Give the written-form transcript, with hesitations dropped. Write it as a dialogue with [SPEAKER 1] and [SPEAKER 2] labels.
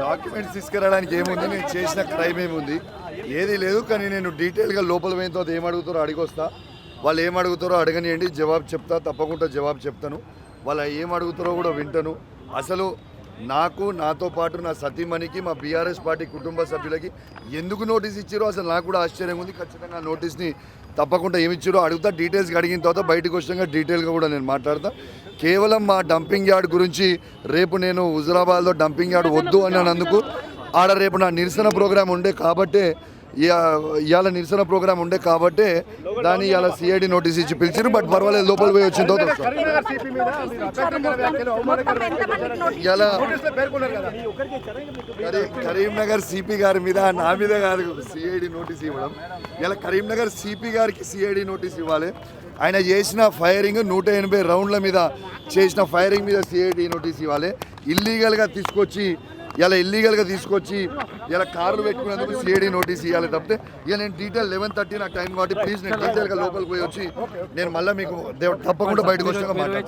[SPEAKER 1] Documents తీసుకురావడానికి ఏముంది, నేను చేసిన క్రైమ్ ఏముంది, ఏది లేదు. కానీ నేను డీటెయిల్గా లోపల పోయిన తర్వాత ఏం అడుగుతారో అడిగొస్తా. వాళ్ళు ఏం అడుగుతారో అడగనియండి, జవాబు చెప్తా, తప్పకుండా జవాబు చెప్తాను. వాళ్ళు ఏం అడుగుతారో కూడా వింటాను. అసలు నాకు, నాతో పాటు నా సతీమణికి, మా బీఆర్ఎస్ పార్టీ కుటుంబ సభ్యులకి ఎందుకు నోటీస్ ఇచ్చారో అసలు నాకు కూడా ఆశ్చర్యంగా ఉంది. ఖచ్చితంగా నోటీస్ని తప్పకుండా ఏమి ఇచ్చారో అడుగుతా. డీటెయిల్స్ అడిగిన తర్వాత బయటకు వచ్చాక డీటెయిల్గా కూడా నేను మాట్లాడతా. కేవలం మా డంపింగ్ యార్డ్ గురించి రేపు నేను హుజురాబాద్లో డంపింగ్ యార్డ్ వద్దు అన్నందుకు ఆడ రేపు నా నిరసన ప్రోగ్రాం ఉండే కాబట్టే, ఇవాళ నిరసన ప్రోగ్రాం ఉండే కాబట్టే దాన్ని ఇవాళ సిఐడి నోటీస్ ఇచ్చి పిలిచారు. బట్ పర్వాలేదు, లోపల పోయి వచ్చిన తర్వాత ఇలా కరీంనగర్ సిపి గారి మీద, నా మీద కాదు సిఐడి నోటీస్ ఇవ్వడం. ఇలా కరీంనగర్ సిపి గారికి సిఐడి నోటీస్ ఇవ్వాలి. ఆయన చేసిన ఫైరింగ్ 180 రౌండ్ల మీద చేసిన ఫైరింగ్ మీద సిఐడి నోటీస్ ఇవ్వాలి. ఇల్లీగల్గా తీసుకొచ్చి ఇలా కార్లు పెట్టుకునేందుకు సిఐడి నోటీస్ ఇవ్వాలి తప్పితే ఇక నేను డీటెయిల్ 11:30 నాకు టైం కాబట్టి ప్లీజ్ నేను డీటెయిల్గా లోపలికి పోయి వచ్చి నేను మళ్ళీ మీకు తప్పకుండా బయటకు వచ్చాక మాట్లాడతాను.